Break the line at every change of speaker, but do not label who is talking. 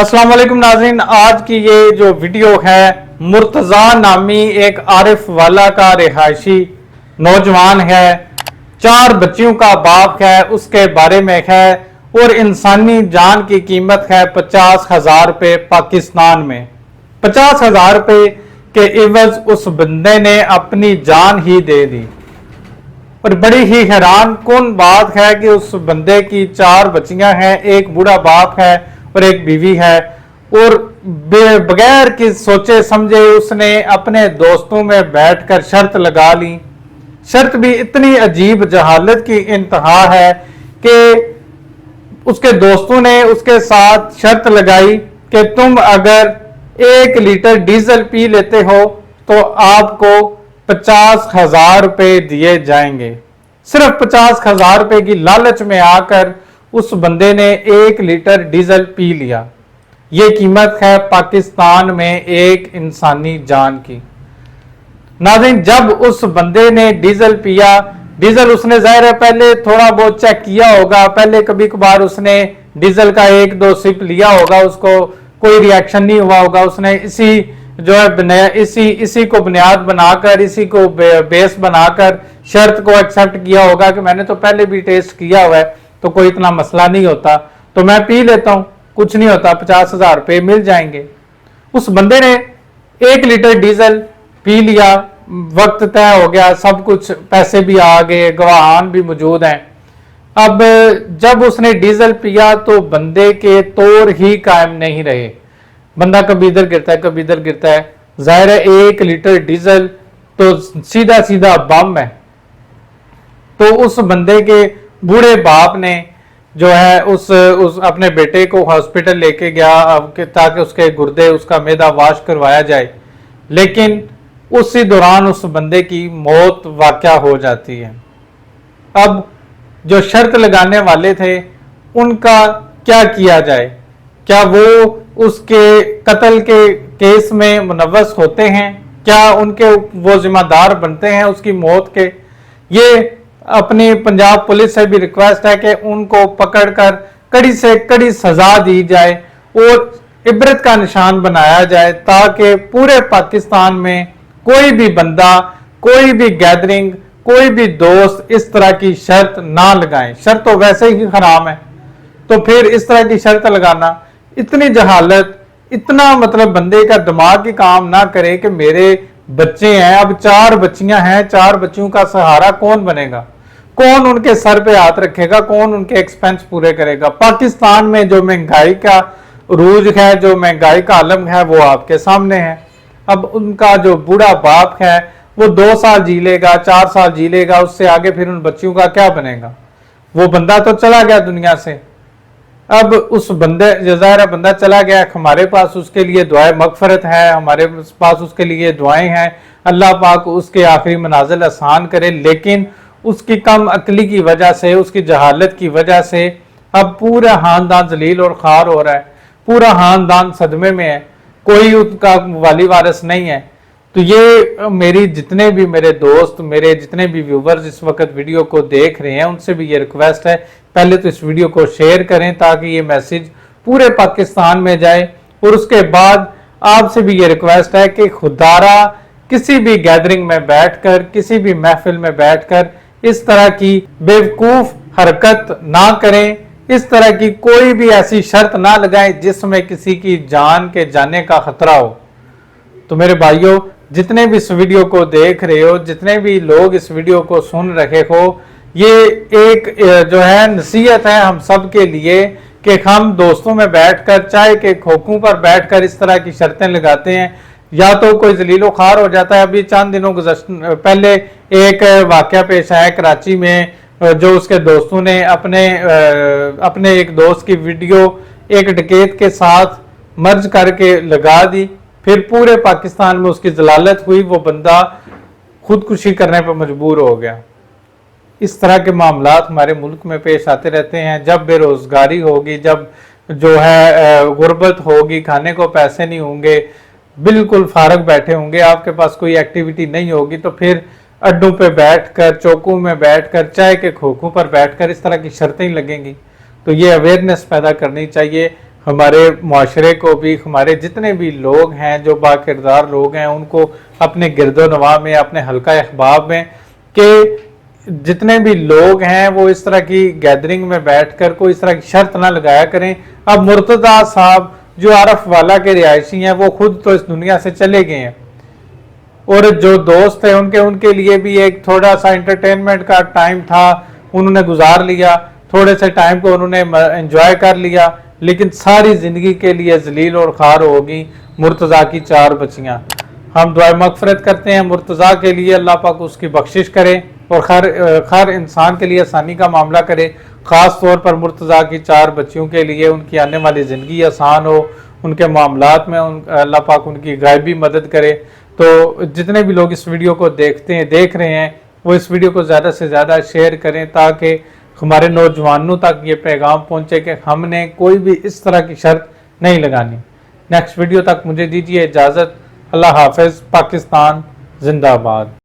अस्सलाम वालेकुम नाज़रीन, आज की ये जो वीडियो है मुर्तज़ा नामी एक आरिफ वाला का रिहायशी नौजवान है, 4 बच्चियों का बाप है, उसके बारे में है और इंसानी जान की कीमत है 50,000 रुपये पाकिस्तान में। 50,000 रुपये के इवज उस बंदे ने अपनी जान ही दे दी। और बड़ी ही हैरान कौन बात है कि उस बंदे की 4 बच्चियां हैं, एक बूढ़ा बाप है और एक बीवी है, और बगैर कि सोचे समझे उसने अपने दोस्तों में बैठकर शर्त लगा ली। शर्त भी इतनी अजीब जहालत की इंतहा है कि उसके दोस्तों ने उसके साथ शर्त लगाई कि तुम अगर 1 लीटर डीजल पी लेते हो तो आपको 50,000 रुपये दिए जाएंगे। सिर्फ 50,000 रुपये की लालच में आकर उस बंदे ने 1 लीटर डीजल पी लिया। ये कीमत है पाकिस्तान में एक इंसानी जान की। नाज़रीन, जब उस बंदे ने डीजल पिया, डीजल उसने जाहिर है पहले थोड़ा बहुत चेक किया होगा, पहले कभी कभार उसने डीजल का 1-2 सिप लिया होगा, उसको कोई रिएक्शन नहीं हुआ होगा, उसने इसी को बुनियाद बनाकर, इसी को बेस बनाकर शर्त को एक्सेप्ट किया होगा कि मैंने तो पहले भी टेस्ट किया हुआ है तो कोई इतना मसला नहीं होता, तो मैं पी लेता हूं, कुछ नहीं होता, 50,000 रुपये मिल जाएंगे। उस बंदे ने 1 लीटर डीजल पी लिया, वक्त तय हो गया, सब कुछ, पैसे भी आ गए, गवाहान भी मौजूद हैं। अब जब उसने डीजल पिया तो बंदे के तौर ही कायम नहीं रहे। बंदा कभी इधर गिरता है, कभी इधर गिरता है। जाहिर है 1 लीटर डीजल तो सीधा सीधा बम है। तो उस बंदे के बूढ़े बाप ने जो है उस अपने बेटे को हॉस्पिटल लेके गया ताकि उसके गुर्दे, उसका मैदा वाश करवाया जाए, लेकिन उसी दौरान उस बंदे की मौत वाक़या हो जाती है। अब जो शर्त लगाने वाले थे उनका क्या किया जाए? क्या वो उसके कत्ल के केस में मुनव्वस होते हैं? क्या उनके वो जिम्मेदार बनते हैं उसकी मौत के? ये अपनी पंजाब पुलिस से भी रिक्वेस्ट है कि उनको पकड़कर कड़ी से कड़ी सजा दी जाए और इबरत का निशान बनाया जाए, ताकि पूरे पाकिस्तान में कोई भी बंदा, कोई भी गैदरिंग, कोई भी दोस्त इस तरह की शर्त ना लगाएं। शर्त तो वैसे ही हराम है, तो फिर इस तरह की शर्त लगाना, इतनी जहालत, इतना मतलब बंदे का दिमाग ही काम ना करे कि मेरे बच्चे हैं, अब 4 बच्चियां हैं, 4 बच्चियों का सहारा कौन बनेगा? कौन उनके सर पे हाथ रखेगा? कौन उनके एक्सपेंस पूरे करेगा? पाकिस्तान में जो महंगाई का रूज है, जो महंगाई का आलम है, वो आपके सामने है। अब उनका जो बूढ़ा बाप है वो 2 साल जी लेगा, 4 साल जी लेगा, उससे आगे फिर उन बच्चियों का क्या बनेगा? वो बंदा तो चला गया दुनिया से। अब उस बंदे, ज़ाहिर बंदा चला गया, हमारे पास उसके लिए दुआएं मगफरत है, हमारे पास उसके लिए दुआएं हैं, अल्लाह पाक उसके आखिरी मनाजिल आसान करे। लेकिन उसकी कम अक्ली की वजह से, उसकी जहालत की वजह से अब पूरा खानदान जलील और खार हो रहा है, पूरा खानदान सदमे में है, कोई उसका वाली वारिस नहीं है। तो ये मेरी जितने भी मेरे दोस्त, मेरे जितने भी व्यूवर्स इस वक्त वीडियो को देख रहे हैं, उनसे भी ये रिक्वेस्ट है, पहले तो इस वीडियो को शेयर करें ताकि ये मैसेज पूरे पाकिस्तान में जाए। और उसके बाद आपसे भी ये रिक्वेस्ट है कि खुदारा किसी भी गैदरिंग में बैठकर, किसी भी महफिल में बैठकर इस तरह की बेवकूफ हरकत ना करें, इस तरह की कोई भी ऐसी शर्त ना लगाएं जिसमें किसी की जान के जाने का खतरा हो। तो मेरे भाइयों, जितने भी इस वीडियो को देख रहे हो, जितने भी लोग इस वीडियो को सुन रहे हो, ये एक जो है नसीहत है हम सब के लिए कि हम दोस्तों में बैठकर, चाय के खोखों पर बैठकर इस तरह की शर्तें लगाते हैं, या तो कोई जलीलो खार हो जाता है। अभी चंद दिनों पहले एक वाकया पेश आया कराची में, जो उसके दोस्तों ने अपने एक दोस्त की वीडियो एक डकैत के साथ मर्ज करके लगा दी, फिर पूरे पाकिस्तान में उसकी जलालत हुई, वो बंदा खुदकुशी करने पर मजबूर हो गया। इस तरह के मामलात हमारे मुल्क में पेश आते रहते हैं। जब बेरोजगारी होगी, जब जो है गुर्बत होगी, खाने को पैसे नहीं होंगे, बिल्कुल फारग बैठे होंगे, आपके पास कोई एक्टिविटी नहीं होगी, तो फिर अड्डों पे बैठकर, चौकों में बैठकर, चाय के खोखों पर बैठकर इस तरह की शर्तें लगेंगी। तो ये अवेयरनेस पैदा करनी चाहिए। ہمارے معاشرے کو بھی، ہمارے جتنے بھی لوگ ہیں جو باکردار لوگ ہیں، ان کو اپنے گرد و نواح میں، اپنے حلقہ احباب میں، کہ جتنے بھی لوگ ہیں وہ اس طرح کی گیدرنگ میں بیٹھ کر کوئی اس طرح کی شرط نہ لگایا کریں۔ اب مرتضی صاحب جو عرف والا کے رہائشی ہیں وہ خود تو اس دنیا سے چلے گئے ہیں، اور جو دوست ہیں ان کے لیے بھی ایک تھوڑا سا انٹرٹینمنٹ کا ٹائم تھا، انہوں نے گزار لیا، تھوڑے سے ٹائم کو انہوں نے انجوائے کر لیا، لیکن ساری زندگی کے لیے ذلیل اور خوار ہوگی مرتضی کی 4 بچیاں۔ ہم دعائے مغفرت کرتے ہیں مرتضی کے لیے، اللہ پاک اس کی بخشش کرے اور ہر انسان کے لیے آسانی کا معاملہ کرے، خاص طور پر مرتضی کی 4 بچیوں کے لیے ان کی آنے والی زندگی آسان ہو، ان کے معاملات میں اللہ پاک ان کی غیبی مدد کرے۔ تو جتنے بھی لوگ اس ویڈیو کو دیکھ رہے ہیں وہ اس ویڈیو کو زیادہ سے زیادہ شیئر کریں تاکہ ہمارے نوجوانوں تک یہ پیغام پہنچے کہ ہم نے کوئی بھی اس طرح کی شرط نہیں لگانی۔ نیکسٹ ویڈیو تک مجھے دیجیے اجازت۔ اللہ حافظ۔ پاکستان زندہ باد۔